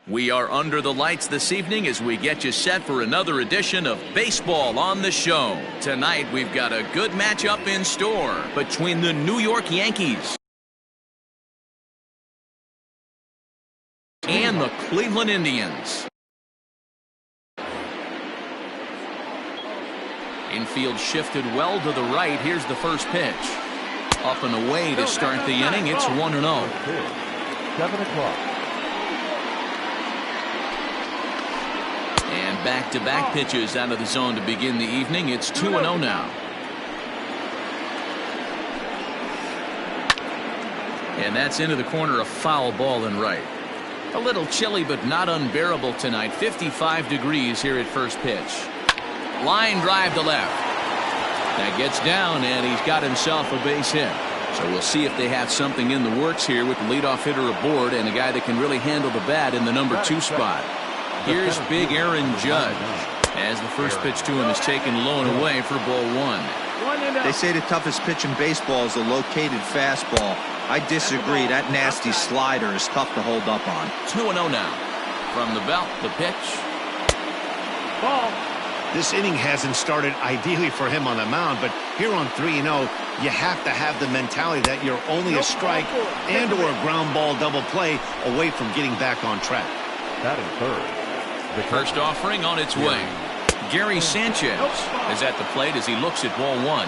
We are under the lights this evening as we get you set for another edition of Baseball on the Show. Tonight we've got a good matchup in store between the New York Yankees and the Cleveland Indians. Infield shifted well to the right. Here's the first pitch. Up and away to start the inning. It's 1-0. 7 o'clock. And back-to-back pitches out of the zone to begin the evening. It's 2-0 now. And that's into the corner, a foul ball and right. A little chilly but not unbearable tonight. 55 degrees here at first pitch. Line drive to left. That gets down, and he's got himself a base hit. So we'll see if they have something in the works here with the leadoff hitter aboard and a guy that can really handle the bat in the number 2 spot. Here's big Aaron Judge as the first pitch to him is taken low and away for ball 1. They say the toughest pitch in baseball is a located fastball. I disagree. That nasty slider is tough to hold up on. 2-0 now. From the belt, the pitch. Ball. This inning hasn't started ideally for him on the mound, but here on 3-0, you have to have the mentality that you're only a strike and or a ground ball double play away from getting back on track. That is third. The first offering on its way. Gary Sanchez is at the plate as he looks at ball 1.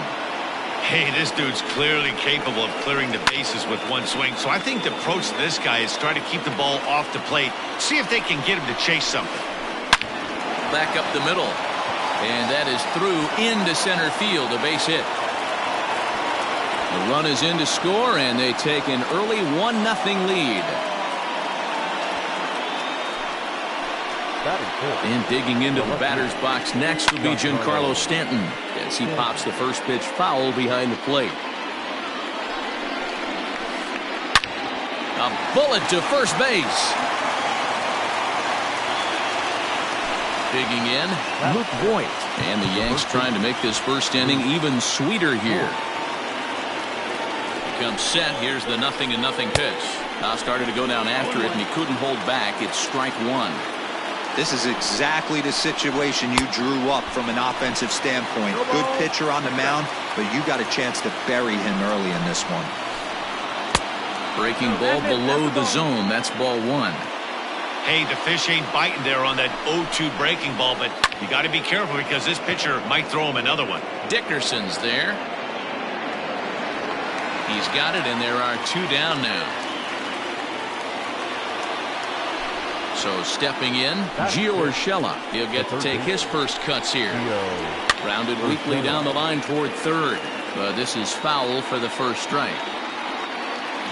Hey, this dude's clearly capable of clearing the bases with one swing. So I think the approach to this guy is try to keep the ball off the plate. See if they can get him to chase something. Back up the middle. And that is through into center field, a base hit. The run is in to score, and they take an early 1-0 lead. And digging into the batter's box next will be Giancarlo Stanton as he pops the first pitch foul behind the plate. A bullet to first base. Digging in, Luke Voigt. And the Yanks trying to make this first inning even sweeter here. Comes set. Here's the 0-0 pitch. Now started to go down after it, and he couldn't hold back. It's strike 1. This is exactly the situation you drew up from an offensive standpoint. Good pitcher on the mound, but you got a chance to bury him early in this one. Breaking ball below the zone. That's ball 1. Hey, the fish ain't biting there on that 0-2 breaking ball, but you got to be careful because this pitcher might throw him another one. Dickerson's there. He's got it, and there are 2 down now. So stepping in, Gio Urshela. He'll get to take his first cuts here. Rounded weakly down the line toward third. But this is foul for the first strike.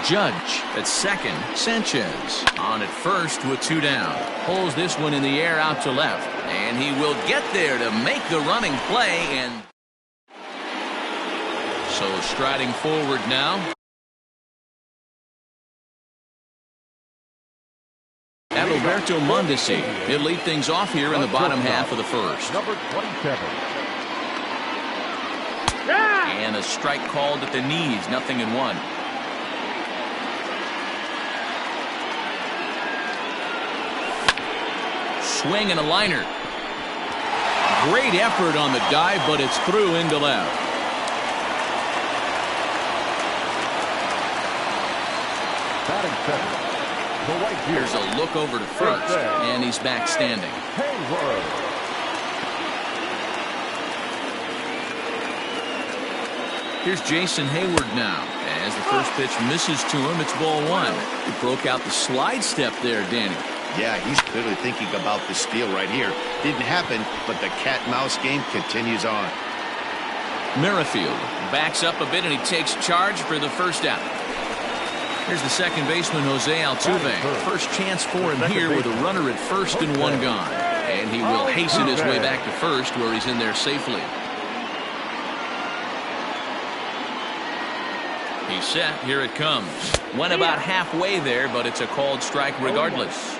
Judge at second. Sanchez on at first with 2 down. Pulls this one in the air out to left. And he will get there to make the running play. And so striding forward now. Alberto Mondesi. He'll lead things off here in the bottom half of the first. Number 27. And a strike called at the knees. 0-1. Swing and a liner. Great effort on the dive, but it's through into left. Batting second. Here's a look over to first, and he's back standing. Here's Jason Hayward now. As the first pitch misses to him, it's ball 1. He broke out the slide step there, Danny. Yeah, he's clearly thinking about the steal right here. Didn't happen, but the cat-mouse game continues on. Merrifield backs up a bit, and he takes charge for the first out. Here's the second baseman, Jose Altuve. First chance for him here with a runner at first and 1 gone. And he will hasten his way back to first, where he's in there safely. He's set. Here it comes. Went about halfway there, but it's a called strike regardless.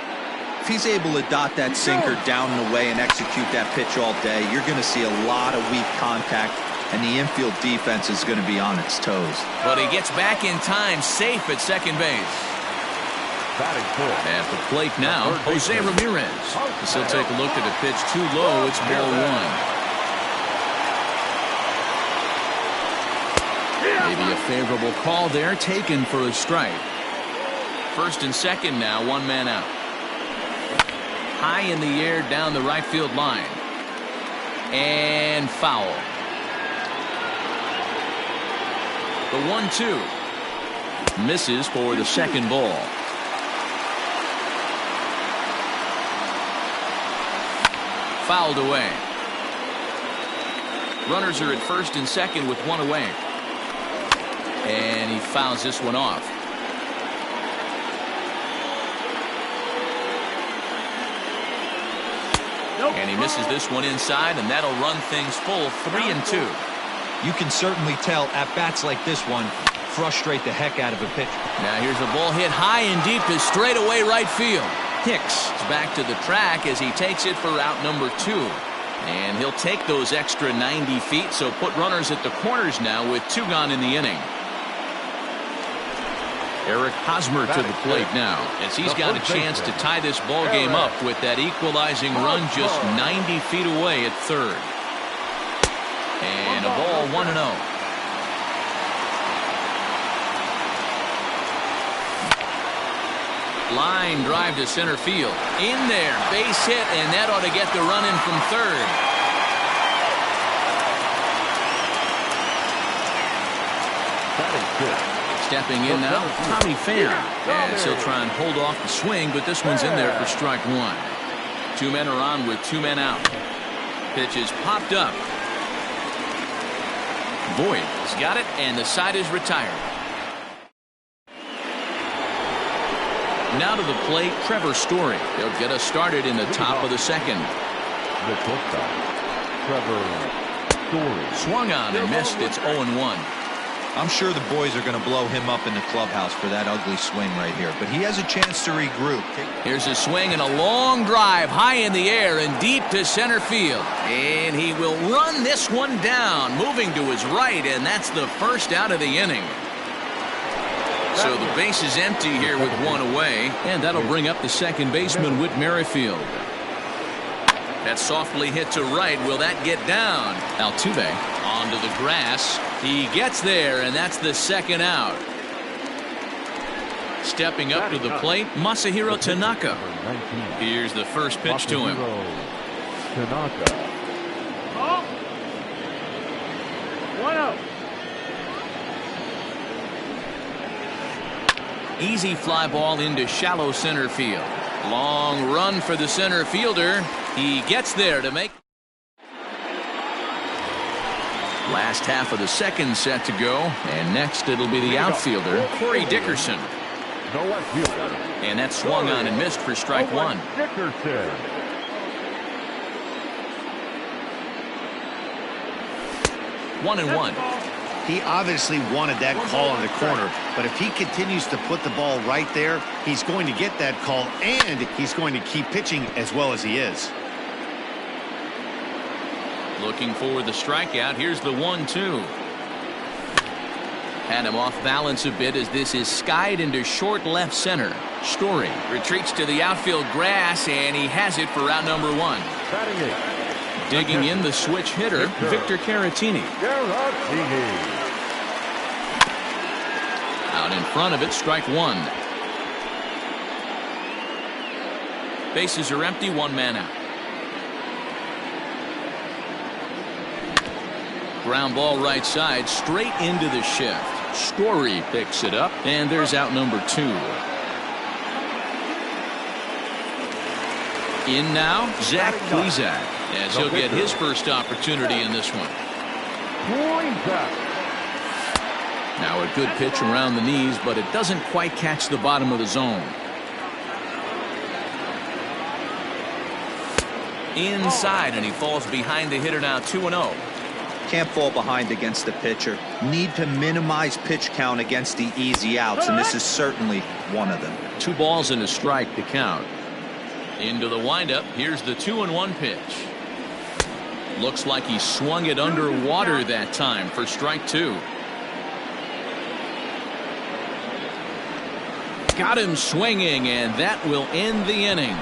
If he's able to dot that sinker down and away and execute that pitch all day, you're going to see a lot of weak contact, and the infield defense is going to be on its toes. But he gets back in time, safe at second base. Batting fourth. At the plate now, Jose Ramirez. He'll take a look at a pitch too low. It's ball one. Maybe a favorable call there, taken for a strike. First and second now, one man out. High in the air down the right field line. And foul. The 1-2. Misses for the second ball. Fouled away. Runners are at first and second with one away. And he fouls this one off. And he misses this one inside, and that'll run things full 3-2. You can certainly tell at bats like this one frustrate the heck out of a pitcher. Now here's a ball hit high and deep to straightaway right field. Hicks is back to the track as he takes it for out number 2. And he'll take those extra 90 feet, so put runners at the corners now with 2 gone in the inning. Eric Hosmer to the plate now as he's got a chance to tie this ball game up with that equalizing run just 90 feet away at third. And a ball 1-0. Line drive to center field. In there, base hit, and that ought to get the run in from third. Stepping in now, Tommy Pham, as he'll try and hold off the swing, but this one's in there for strike 1. 2 men are on with 2 men out. Pitch is popped up. Boyd has got it, and the side is retired. Now to the plate, Trevor Story. He'll get us started in the top of the second. The shortstop, Trevor Story. Swung on and missed. It's 0-1. I'm sure the boys are going to blow him up in the clubhouse for that ugly swing right here, but he has a chance to regroup. Here's a swing and a long drive high in the air and deep to center field. And he will run this one down, moving to his right, and that's the first out of the inning. So the base is empty here with 1 away, and that'll bring up the second baseman, Whit Merrifield. That's softly hit to right. Will that get down? Altuve onto the grass. He gets there, and that's the second out. Stepping up to the plate, Masahiro Tanaka. Here's the first pitch to him. Tanaka. 1-0. Easy fly ball into shallow center field. Long run for the center fielder. He gets there to make. Last half of the second set to go, and next it'll be the outfielder, Corey Dickerson. No outfielder. And that swung on and missed for strike 1. Dickerson. 1-1. He obviously wanted that call in the corner, but if he continues to put the ball right there, he's going to get that call, and he's going to keep pitching as well as he is. Looking for the strikeout. Here's the 1-2. Had him off balance a bit as this is skied into short left center. Story retreats to the outfield grass, and he has it for out number 1. Batting 8. Digging in the switch hitter, Victor Caratini. Out in front of it, strike 1. Bases are empty, 1 man out. Ground ball right side, straight into the shift. Story picks it up, and there's out number 2. In now, Zach Plesac, as he'll get his first opportunity in this one. Now a good pitch around the knees, but it doesn't quite catch the bottom of the zone. Inside, and he falls behind the hitter now, 2-0. Can't fall behind against the pitcher. Need to minimize pitch count against the easy outs, and this is certainly one of them. 2 balls and a strike to count. Into the windup. Here's the 2-1 pitch. Looks like he swung it underwater that time for strike 2. Got him swinging, and that will end the inning.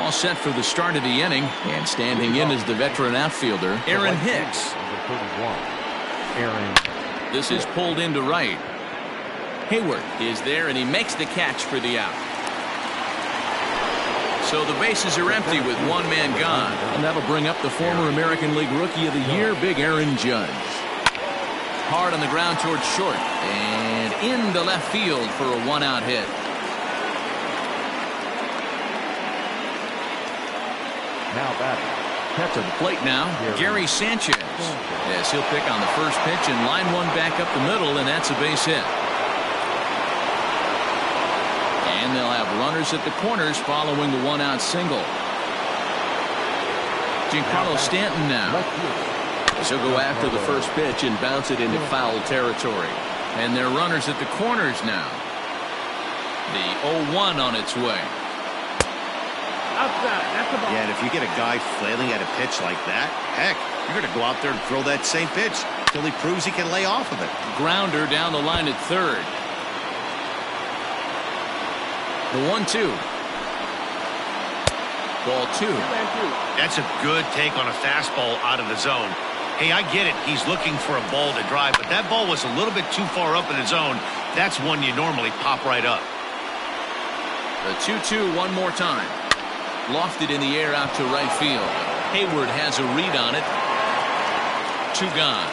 All set for the start of the inning, and standing in is the veteran outfielder, Aaron Hicks. This is pulled into right. Hayward is there, and he makes the catch for the out. So the bases are empty with one man gone, and that'll bring up the former American League Rookie of the Year, Big Aaron Judge. Hard on the ground towards short, and into left field for a one-out hit. Now batting. To the plate now, Gary Sanchez. Yes, he'll pick on the first pitch and line one back up the middle, and that's a base hit. And they'll have runners at the corners following the one-out single. Giancarlo Stanton now. So go after the first pitch and bounce it into foul territory. And they're runners at the corners now. The 0-1 on its way. Outside. That's the ball. Yeah, and if you get a guy flailing at a pitch like that, heck, you're going to go out there and throw that same pitch till he proves he can lay off of it. Grounder down the line at third. The 1-2. Ball 2. That's a good take on a fastball out of the zone. Hey, I get it. He's looking for a ball to drive, but that ball was a little bit too far up in the zone. That's one you normally pop right up. The 2-2 one more time. Lofted in the air out to right field. Hayward has a read on it. 2 gone.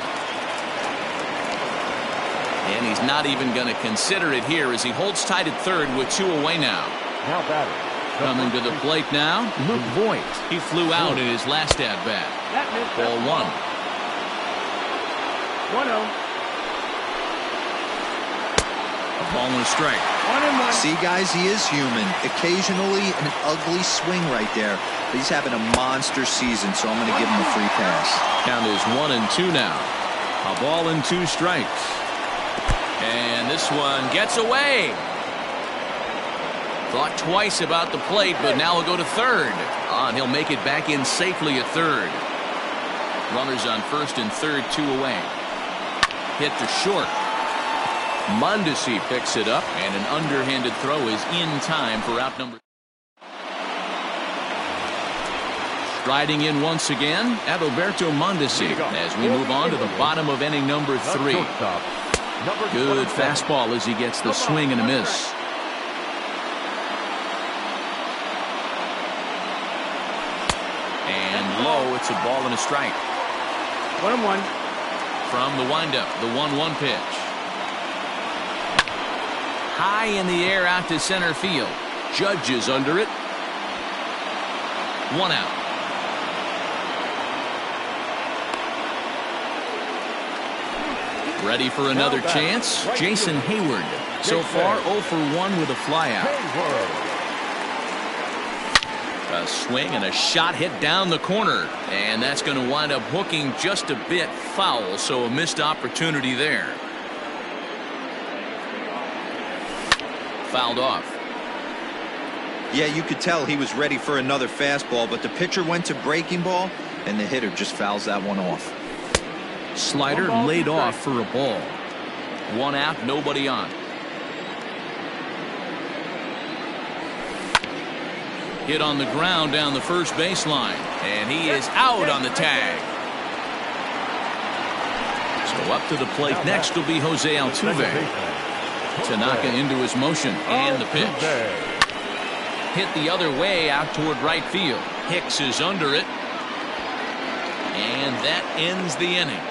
And he's not even going to consider it here as he holds tight at third with 2 away now. Now batting. Coming to the plate now, Luke Voigt. He flew out in his last at-bat. Ball 1. 1-0. A ball and a strike. 1-1. See, guys, he is human. Occasionally an ugly swing right there. But he's having a monster season, so I'm going to give him a free pass. Count is 1-2 now. A ball and 2 strikes. And this one gets away. Thought twice about the plate, but now he'll go to third. And he'll make it back in safely at third. Runners on first and third, 2 away. Hit to short. Mondesi picks it up, and an underhanded throw is in time for out number. Striding in once again, Adalberto Mondesi as we move on to the bottom of inning number 3. Good fastball as he gets the swing and a miss. And low, it's a ball and a strike. 1-1. From the windup, the 1-1 pitch. High in the air out to center field. Judge is under it. 1 out. Ready for another chance? Jason Hayward. So far 0 for 1 with a flyout. A swing and a shot hit down the corner. And that's going to wind up hooking just a bit foul, so a missed opportunity there. Fouled off. Yeah, you could tell he was ready for another fastball, but the pitcher went to breaking ball, and the hitter just fouls that one off. Slider laid off for a ball. 1 out, nobody on. Hit on the ground down the first baseline, and he is out on the tag. So up to the plate next will be Jose Altuve. Tanaka into his motion, and the pitch. Hit the other way out toward right field. Hicks is under it, and that ends the inning.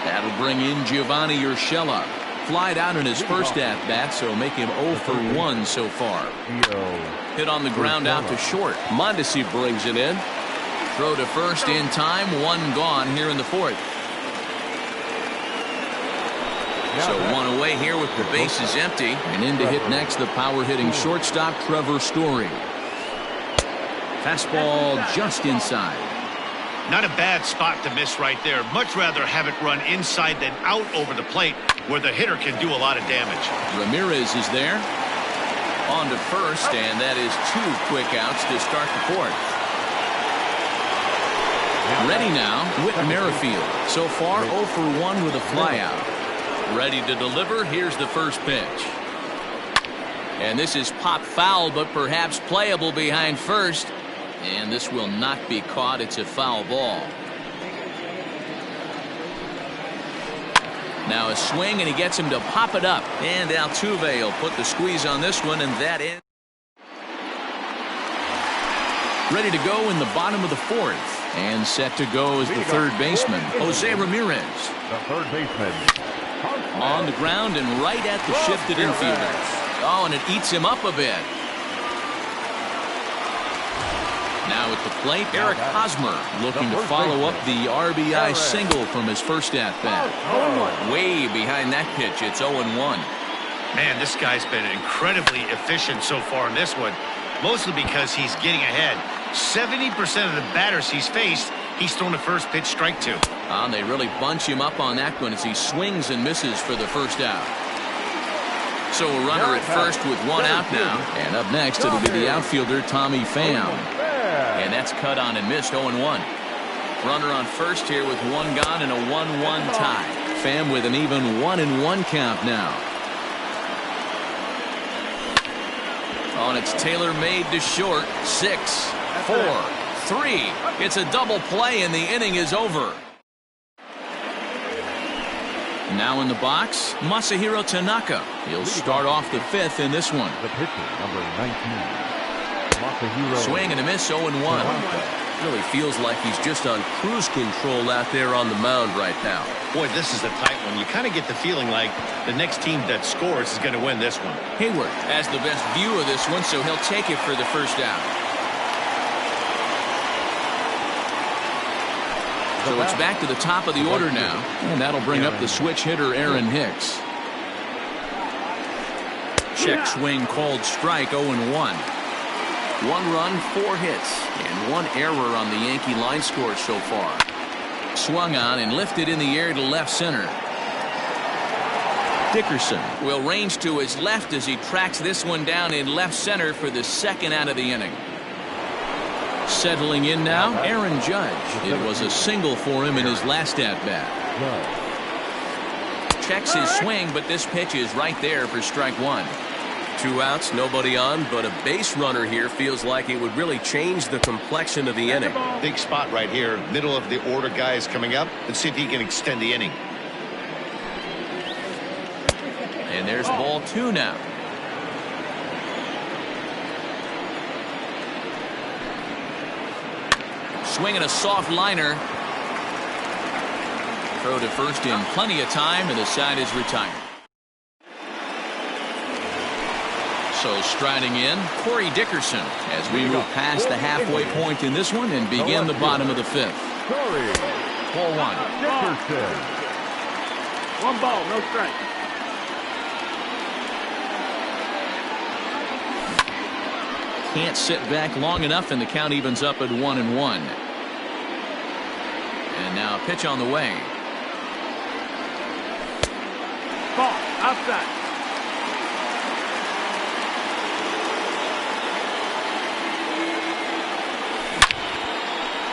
That'll bring in Giovanni Urshela. Flied out in his first at-bat, so make him 0 for 1 so far. Hit on the ground out to short. Mondesi brings it in. Throw to first in time. 1 gone here in the 4th. So 1 away here with the bases empty. And in to hit next, the power-hitting shortstop, Trevor Story. Fastball just inside. Not a bad spot to miss right there. Much rather have it run inside than out over the plate where the hitter can do a lot of damage. Ramirez is there. On to first, and that is 2 quick outs to start the 4th. Ready now, Whit Merrifield. So far, 0 for 1 with a flyout. Ready to deliver. Here's the first pitch. And this is popped foul, but perhaps playable behind first. And this will not be caught. It's a foul ball. Now a swing, and he gets him to pop it up. And Altuve will put the squeeze on this one, and that ends. Ready to go in the bottom of the fourth. And set to go is the third baseman, Jose Ramirez. The third baseman. On the ground and right at the shifted infielder. Oh, and it eats him up a bit. Now at the plate, Eric Hosmer looking to follow up the RBI single from his first at-bat. Way behind that pitch, it's 0-1. Man, this guy's been incredibly efficient so far in this one, mostly because he's getting ahead. 70% of the batters he's faced, he's thrown a first pitch strike to. And they really bunch him up on that one as he swings and misses for the first out. So a runner at first with one out now. And up next, it'll be the outfielder, Tommy Pham. And that's cut on and missed, 0-1. Runner on first here with one gone and a 1-1 tie. Pham with an even 1-1 count now. Oh, and it's Taylor made to short. 6, 4, 3. It's a double play and the inning is over. Now in the box, Masahiro Tanaka. He'll start off the fifth in this one. The pitcher, number 19. Masahiro. Swing and a miss, 0-1. Really feels like he's just on cruise control out there on the mound right now. Boy, this is a tight one. You kind of get the feeling like the next team that scores is going to win this one. Hayward has the best view of this one, so he'll take it for the first out. So it's back to the top of the order now, and that'll bring up the switch hitter, Aaron Hicks. Check swing called strike, 0-1. 1 run, 4 hits, and 1 error on the Yankee line score so far. Swung on and lifted in the air to left center. Dickerson will range to his left as he tracks this one down in left center for the second out of the inning. Settling in now, Aaron Judge. It was a single for him in his last at-bat. Checks his swing, but this pitch is right there for strike 1. 2 outs, nobody on, but a base runner here feels like it would really change the complexion of the inning. Big spot right here, middle of the order guy is coming up. Let's see if he can extend the inning. And there's ball 2 now. Swinging a soft liner. Throw to first in plenty of time, and the side is retired. So striding in, Corey Dickerson as we move past the halfway point in this one and begin the bottom of the fifth. 4-1. Dickerson. 1 ball, no strike. Can't sit back long enough, and the count evens up at 1-1. And now a pitch on the way. Ball, outside.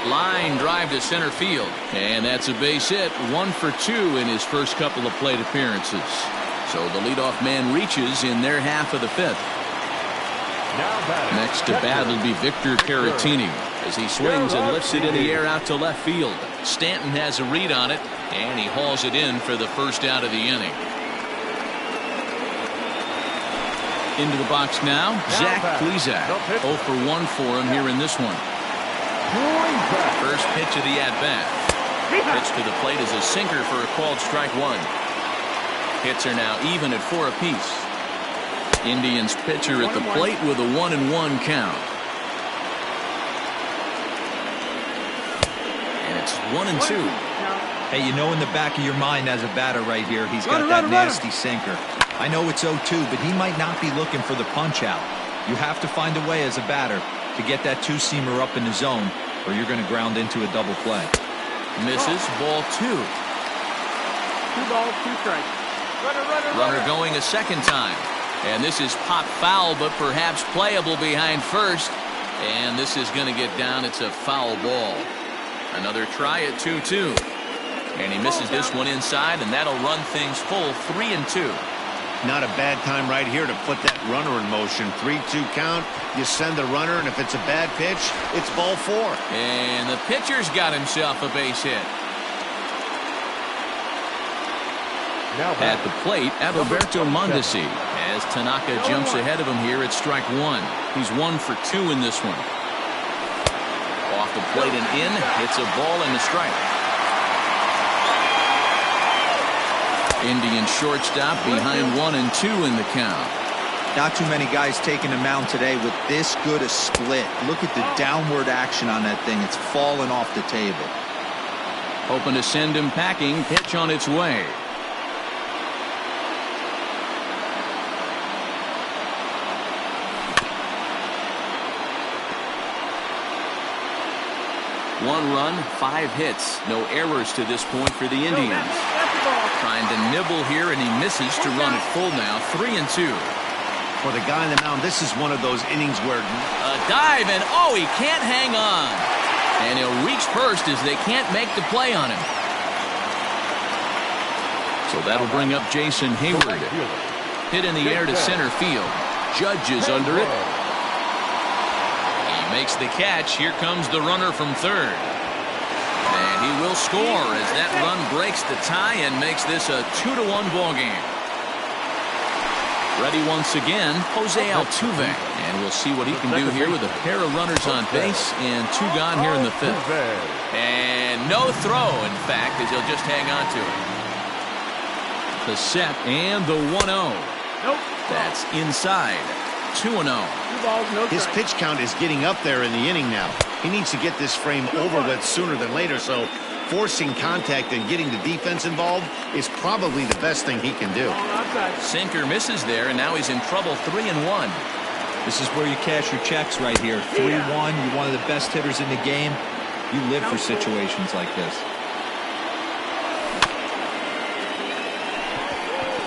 Line drive to center field. And that's a base hit. 1 for 2 in his first couple of plate appearances. So the leadoff man reaches in their half of the fifth. Next to bat will be Victor Caratini as he swings and lifts it in the air out to left field. Stanton has a read on it, and he hauls it in for the first out of the inning. Into the box now, Zach Plesac. 0 for 1 for him here in this one. First pitch of the at-bat. Pitch to the plate is a sinker for a called strike 1. Hits are now even at 4 apiece. Indians pitcher at the plate with a 1-1 count. And it's 1-2. Hey, you know in the back of your mind as a batter right here, he's got that nasty sinker. I know it's 0-2, but he might not be looking for the punch out. You have to find a way as a batter to get that 2-seamer up in the zone, or you're going to ground into a double play. Misses, ball 2. 2 balls, 2 strikes. Runner going a second time. And this is pop foul, but perhaps playable behind first. And this is going to get down. It's a foul ball. Another try at 2-2. And he misses this one inside, and that'll run things full 3-2. Not a bad time right here to put that runner in motion. 3-2 count. You send the runner, and if it's a bad pitch, it's ball 4. And the pitcher's got himself a base hit. Now At the plate, Adalberto Mondesi, as Tanaka jumps ahead of him here at strike 1. He's 1 for 2 in this one. Off the plate and in, it's a ball and a strike. Indian shortstop behind 1-2 in the count. Not too many guys taking the mound today with this good a split. Look at the downward action on that thing. It's falling off the table. Hoping to send him packing. Pitch on its way. One run, 5 hits. No errors to this point for the Indians. Trying to nibble here, and he misses to run it full now. 3-2. For the guy on the mound, this is one of those innings where A dive, and oh, he can't hang on. And he'll reach first as they can't make the play on him. So that'll bring up Jason Hayward. Hit in the air to center field. Judge is under it. He makes the catch. Here comes the runner from third. And he will score as that run breaks the tie and makes this a 2-1 ball game. Ready once again, Jose Altuve. And we'll see what he can do here with a pair of runners on base and 2 gone here in the 5th. And no throw, in fact, as he'll just hang on to it. The set and the 1-0. Nope. That's inside. 2-0. 2 balls, no his strike. pitch count is getting up there in the inning now. He needs to get this frame over with sooner than later, so forcing contact and getting the defense involved is probably the best thing he can do. Sinker misses there, and now he's in trouble. 3-1. This is where you cash your checks right here. 3-1. You're one of the best hitters in the game. You live for situations like this.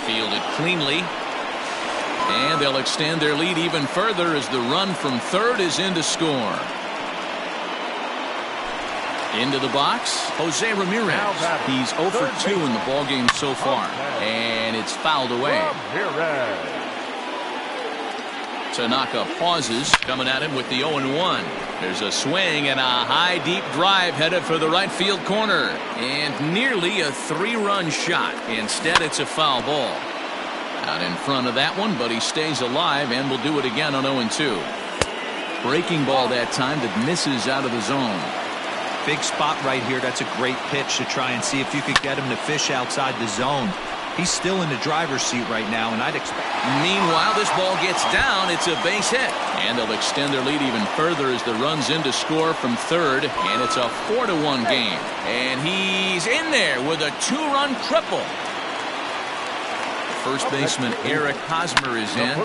Fielded cleanly. And they'll extend their lead even further as the run from third is in to score. Into the box, Jose Ramirez. He's 0 for 2 in the ballgame so far. And it's fouled away. Tanaka pauses, coming at him with the 0-1. There's a swing and a high deep drive headed for the right field corner. And nearly a 3-run shot. Instead, it's a foul ball. Out in front of that one, but he stays alive and will do it again on 0-2. Breaking ball that time that misses out of the zone. Big spot right here. That's a great pitch to try and see if you could get him to fish outside the zone. He's still in the driver's seat right now, and I'd expect. Meanwhile, this ball gets down. It's a base hit. And they'll extend their lead even further as the run's in to score from third. And it's a 4-1 game. And he's in there with a 2-run triple. First baseman Eric Hosmer is in.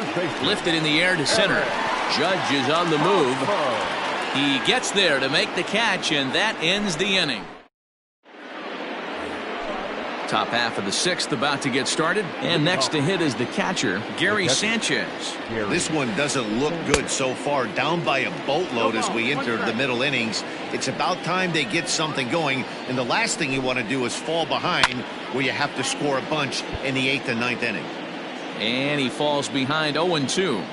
Lifted in the air to center. Judge is on the move. He gets there to make the catch, and that ends the inning. Top half of the 6th about to get started. And next to hit is the catcher, Gary Sanchez. This one doesn't look good so far. Down by a boatload as we enter the middle innings. It's about time they get something going. And the last thing you want to do is fall behind where you have to score a bunch in the 8th and 9th inning. And he falls behind 0-2.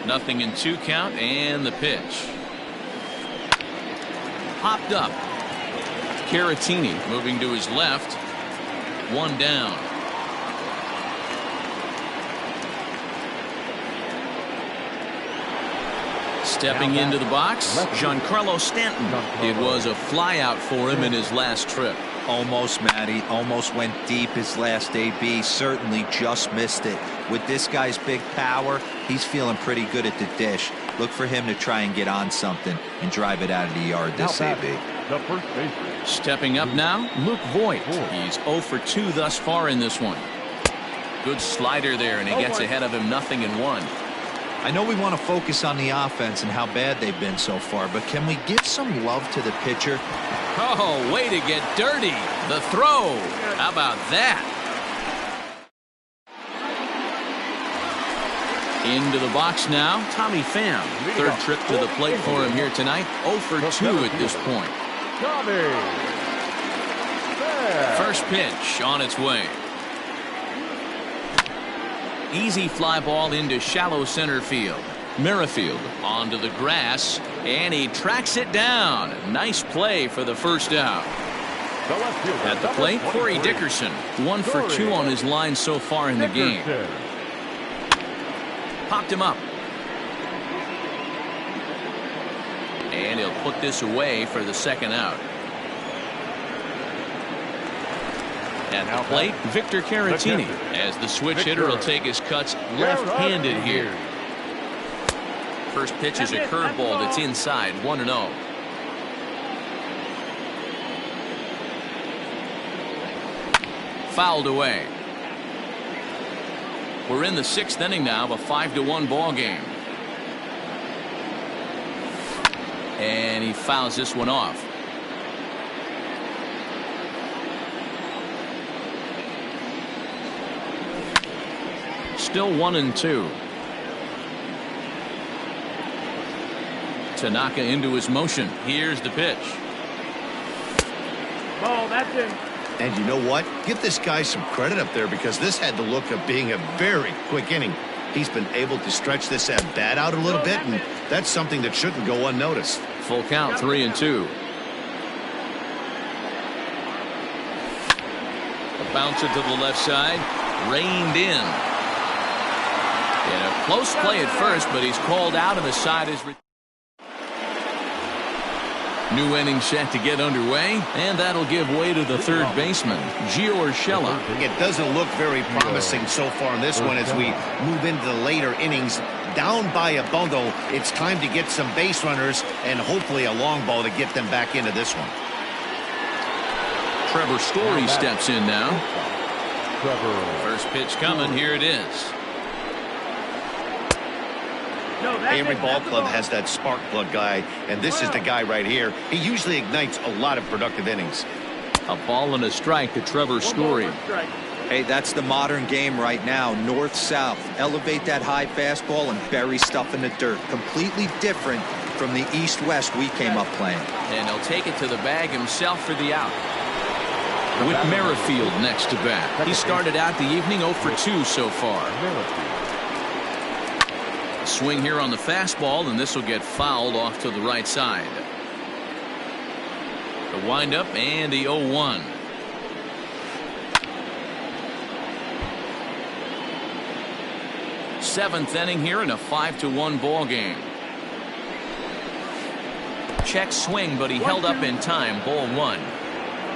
0-2 count and the pitch. Popped up. Caratini moving to his left. 1 down. Stepping into the box, Giancarlo Stanton. It was a flyout for him in his last trip. Almost, Matty. Almost went deep his last AB. Certainly just missed it. With this guy's big power, he's feeling pretty good at the dish. Look for him to try and get on something and drive it out of the yard this AB. The first baseman. Stepping up now, Luke Voigt. He's 0 for 2 thus far in this one. Good slider there, and he gets ahead of him 0-1. I know we want to focus on the offense and how bad they've been so far, but can we give some love to the pitcher? Oh, way to get dirty. The throw. How about that? Into the box now, Tommy Pham. Third trip to the plate for him here tonight. 0 for 2 at this point. First pitch on its way. Easy fly ball into shallow center field. Merrifield onto the grass, and he tracks it down. Nice play for the first out. At the plate, Corey Dickerson, 1 for 2 on his line so far in the game. Popped him up. And he'll put this away for the second out. At the plate, Victor Caratini, as the switch hitter will take his cuts left-handed here. First pitch is a curveball that's inside, 1-0. Fouled away. We're in the 6th inning now of a 5-1 ball game. And he fouls this one off. Still 1-2. Tanaka into his motion. Here's the pitch. Ball, that's in. And you know what? Give this guy some credit up there, because this had the look of being a very quick inning. He's been able to stretch this at bat out a little bit, and that's something that shouldn't go unnoticed. Full count, 3-2. A bouncer to the left side, reined in. A close play at first, but he's called out, and the side is. New inning set to get underway, and that'll give way to the third baseman, Gio Urshela. It doesn't look very promising so far in this one as we move into the later innings. Down by a bundle, it's time to get some base runners and hopefully a long ball to get them back into this one. Trevor Story steps in now. First pitch coming. Here it is. Every ball club has that spark plug guy, and this is the guy right here. He usually ignites a lot of productive innings. A ball and a strike to Trevor Story. Hey, that's the modern game right now. North-south. Elevate that high fastball and bury stuff in the dirt. Completely different from the east-west we came up playing. And he'll take it to the bag himself for the out. With Merrifield next to bat. He started out the evening 0 for 2 so far. Swing here on the fastball, and this will get fouled off to the right side. The windup and the 0-1. Seventh inning here in a 5-1 ball game. Check swing, but he held up in time. Ball 1.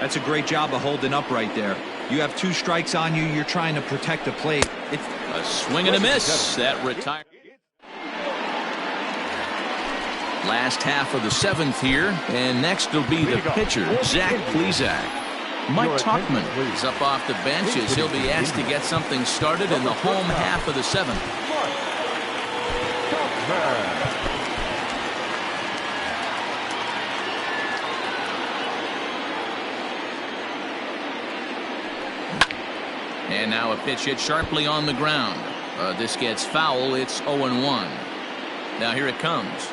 That's a great job of holding up right there. You have 2 strikes on you. You're trying to protect the plate. It's a swing and a miss. That retired. Last half of the 7th here, and next will be the pitcher, Zach Plesac. Mike Tauchman is up off the bench as he'll be asked to get something started in the home half of the 7th. And now a pitch hit sharply on the ground. This gets foul. It's 0-1. Now here it comes.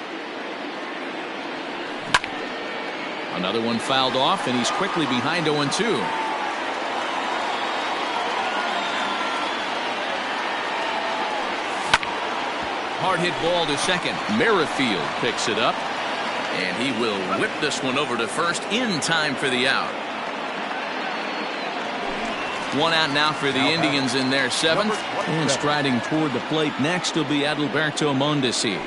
Another one fouled off, and he's quickly behind 0-2. Hard hit ball to second. Merrifield picks it up, and he will whip this one over to first in time for the out. One out now for the Indians in their 7th. And striding toward the plate next will be Adalberto Mondesi.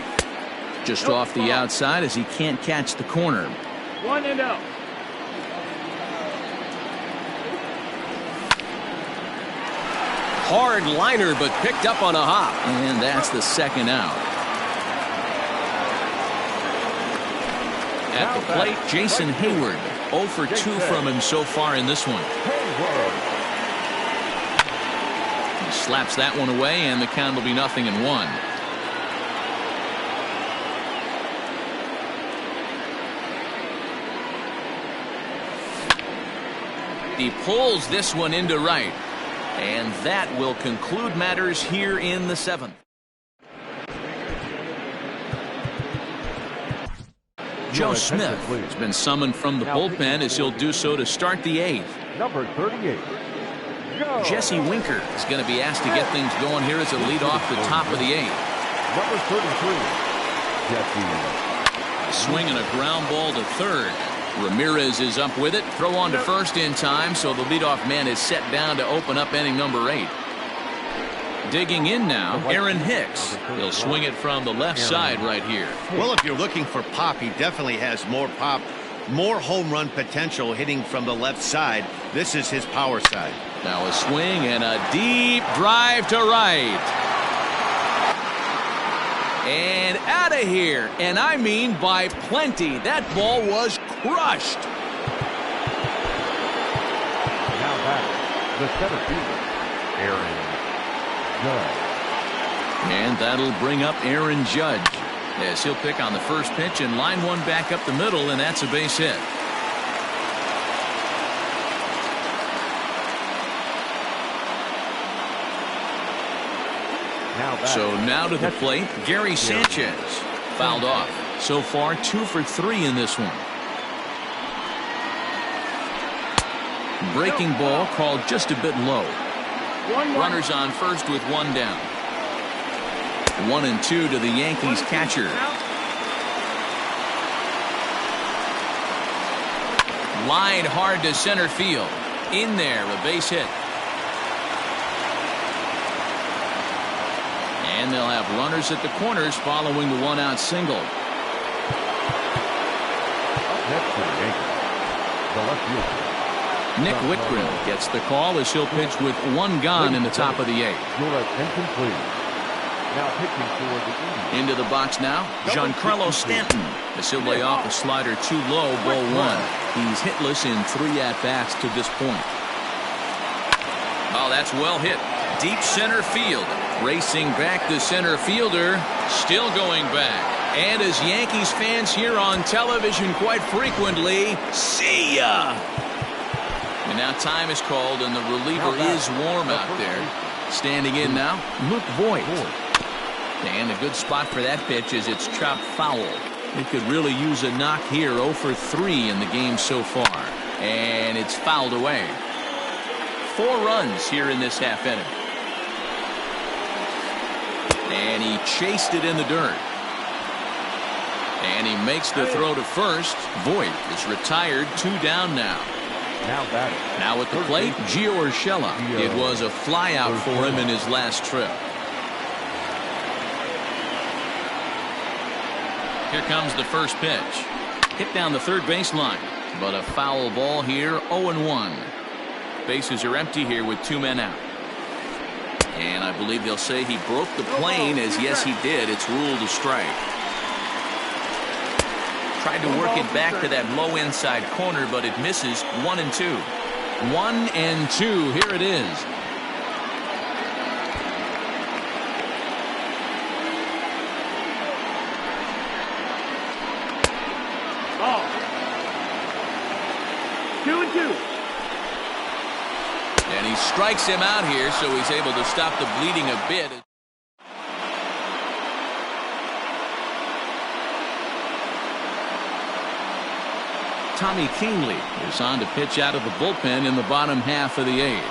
Just off the outside as he can't catch the corner. 1-0. Hard liner, but picked up on a hop. And that's the second out. At the plate, Jason Hayward. 0 for 2 from him so far in this one. He slaps that one away, and the count will be 0-1. He pulls this one into right, and that will conclude matters here in the 7th. Joe Smith has been summoned from the bullpen as he'll do so to start the 8th. Number 38. Jesse Winker is going to be asked to get things going here as a lead off the top of the 8th. Number 33. Jesse. Swing and a ground ball to third. Ramirez is up with it. Throw on to first in time, so the leadoff man is set down to open up inning number 8. Digging in now, Aaron Hicks. He'll swing it from the left side right here. Well, if you're looking for pop, he definitely has more pop, more home run potential hitting from the left side. This is his power side. Now a swing and a deep drive to right. And out of here. And I mean by plenty. That ball was crushed. Now back, the center fielder, Aaron Judge. And that'll bring up Aaron Judge as he'll pick on the first pitch and line one back up the middle, and that's a base hit. So now to the plate, Gary Sanchez. Fouled off. So far 2 for 3 in this one. Breaking ball called just a bit low. Runners on first with 1 down. 1-2 to the Yankees catcher. Line hard to center field. In there, a base hit. And they'll have runners at the corners following the 1-out single. Next to the Yankees, the left fielder. Nick Whitgren gets the call as he'll pitch with 1 gone in the top of the 8th. You're at incomplete. Now pitching for the Indians. Into the box now, Giancarlo Stanton as he'll lay off a slider too low, ball 1. He's hitless in 3 at-bats to this point. Oh, that's well hit. Deep center field. Racing back the center fielder. Still going back. And as Yankees fans hear on television quite frequently, see ya! And now time is called and the reliever is warm out there. Standing in now, Luke Voigt. And a good spot for that pitch as it's chopped foul. It could really use a knock here. 0 for 3 in the game so far. And it's fouled away. 4 runs here in this half inning. And he chased it in the dirt. And he makes the throw to first. Voigt is retired. 2 down now. Now at the plate, Gio Urshela. It was a flyout for him in his last trip. Here comes the first pitch. Hit down the third baseline. But a foul ball here, 0-1. Bases are empty here with 2 men out. And I believe they'll say he broke the plane, as yes he did. It's ruled a strike. Tried to work it back to that low inside corner, but it misses. 1-2. 1-2. Here it is. Ball. 2-2. And he strikes him out here, so he's able to stop the bleeding a bit. Tommy Kingley is on to pitch out of the bullpen in the bottom half of the 8th.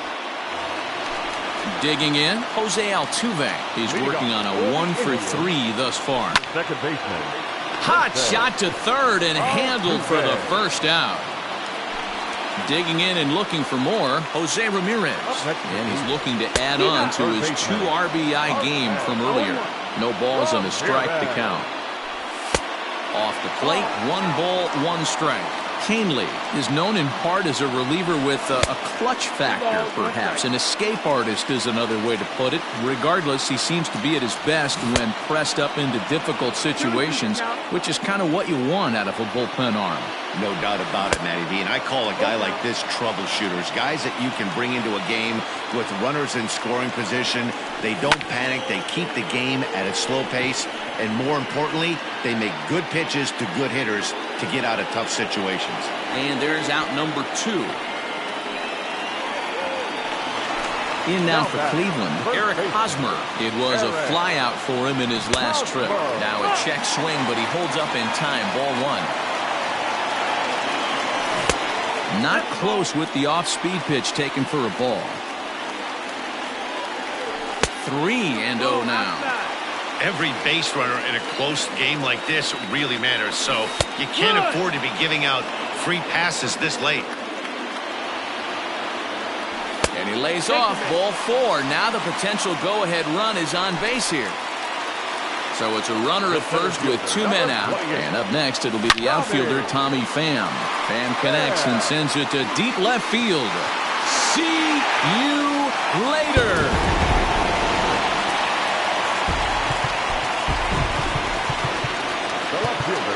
Digging in, Jose Altuve. He's working on a 1 for 3 thus far. Second baseman. Hot shot to third and handled for the first out. Digging in and looking for more, Jose Ramirez. And he's looking to add on to his 2 RBI game from earlier. No balls and a strike to count. Off the plate, 1 ball, 1 strike. Kingley is known in part as a reliever with a clutch factor, perhaps. An escape artist is another way to put it. Regardless, he seems to be at his best when pressed up into difficult situations, which is kind of what you want out of a bullpen arm. No doubt about it, Matty V. And I call a guy like this troubleshooters. Guys that you can bring into a game with runners in scoring position. They don't panic. They keep the game at a slow pace. And more importantly, they make good pitches to good hitters to get out of tough situations. And there's out number 2. In now for Cleveland, Eric Hosmer. It was a flyout for him in his last trip. Now a check swing, but he holds up in time. Ball 1. Not close with the off-speed pitch taken for a ball. 3-0 now. Every base runner in a close game like this really matters, so you can't afford to be giving out free passes this late. And he lays off, ball 4. Now the potential go-ahead run is on base here. So it's a runner at first with 2 men out. And up next, it'll be the outfielder, Tommy Pham. Pham connects and sends it to deep left field. See you later.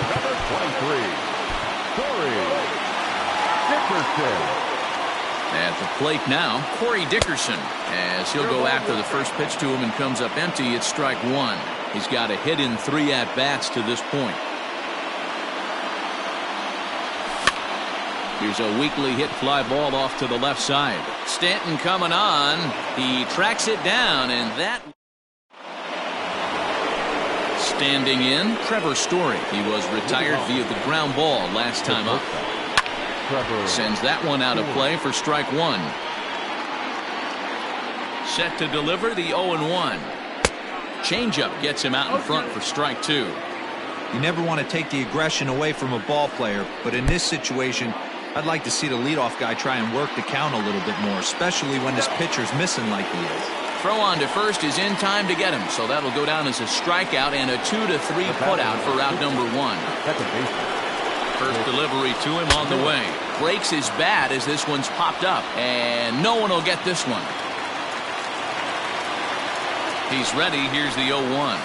Number 23, Corey Dickerson. At the plate now, Corey Dickerson, as he'll go after the first pitch to him and comes up empty. It's strike 1. He's got a hit in 3 at-bats to this point. Here's a weakly hit fly ball off to the left side. Stanton coming on. He tracks it down, and that... Standing in, Trevor Story. He was retired via the ground ball last time up. Sends that one out of play for strike 1. Set to deliver the 0-1. Changeup gets him out in front for strike 2. You never want to take the aggression away from a ball player, but in this situation, I'd like to see the leadoff guy try and work the count a little bit more, especially when this pitcher's missing like he is. Throw on to first is in time to get him, so that'll go down as a strikeout and a 2-3 putout for out number 1. First delivery to him on the way. Breaks his bat as this one's popped up, and no one will get this one. He's ready. Here's the 0-1.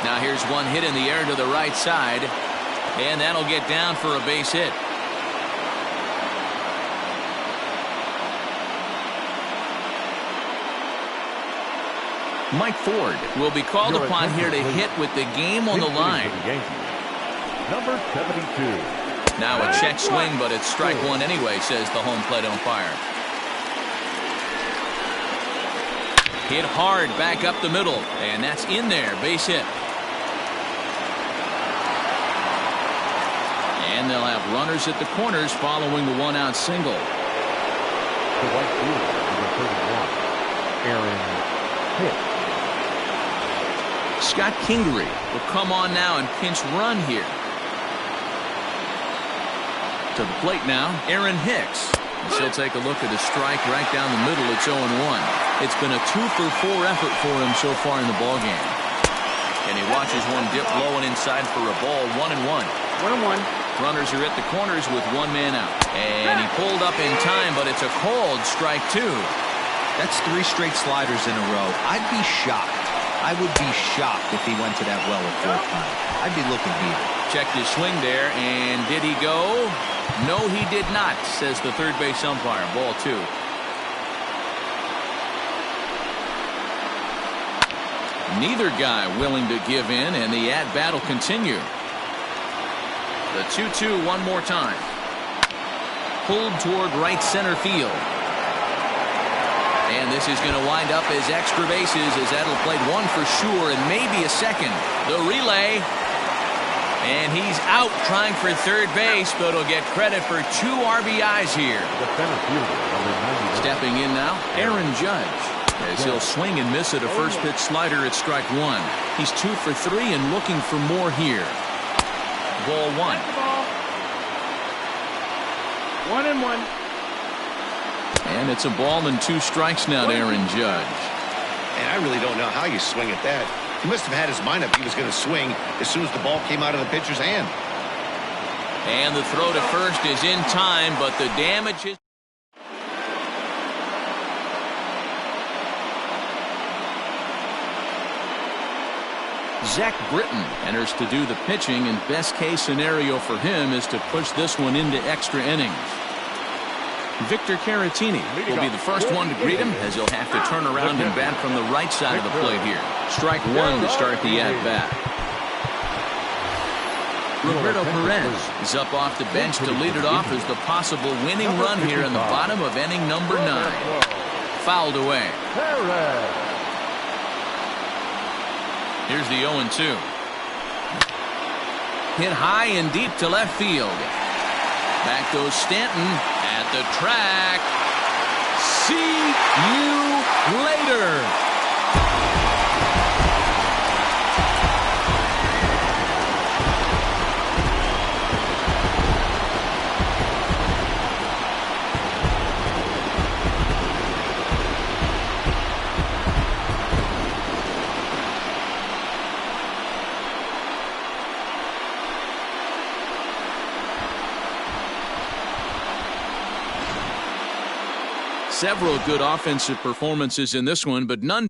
Now here's one hit in the air to the right side, and that'll get down for a base hit. Mike Ford will be called upon here to hit with the game on the line. Number 72. Now a check swing, but it's strike 1 anyway, says the home plate umpire. Hit hard back up the middle, and that's in there, base hit. And they'll have runners at the corners following the 1-out single. The right fielder, number 31, Aaron Hicks. Scott Kingery will come on now and pinch run here. To the plate now, Aaron Hicks. As he'll take a look at a strike right down the middle. It's 0-1. It's been a 2-for-4 effort for him so far in the ballgame. And he watches one dip low and inside for a ball. 1-1. 1-1. Runners are at the corners with 1 man out. And he pulled up in time, but it's a cold strike 2. That's 3 straight sliders in a row. I'd be shocked. I would be shocked if he went to that well a 4th time. I'd be looking here. Checked his swing there, and did he go? No, he did not, says the third base umpire. Ball 2. Neither guy willing to give in, and the at-bat will continue. The 2-2 one more time. Pulled toward right center field. And this is going to wind up as extra bases as that'll play 1 for sure and maybe a second. The relay. And he's out trying for third base, but he'll get credit for 2 RBIs here. The center fielder, number 91. Stepping in now, Aaron Judge. As he'll swing and miss at a first pitch slider at strike 1. He's 2 for 3 and looking for more here. Ball 1. 1-1. And it's a ball and 2 strikes now to Aaron Judge. And I really don't know how you swing at that. He must have had his mind up he was going to swing as soon as the ball came out of the pitcher's hand. And the throw to first is in time, but the damage is... Zach Britton enters to do the pitching, and best case scenario for him is to push this one into extra innings. Victor Caratini will be the first one to greet him, as he'll have to turn around and bat from the right side of the plate here. Strike 1 to start the at-bat. Roberto Perez is up off the bench to lead it off as the possible winning run here in the bottom of inning number 9. Fouled away. Here's the 0-2. Hit high and deep to left field. Back goes Stanton at the track. See you later. Several good offensive performances in this one, but none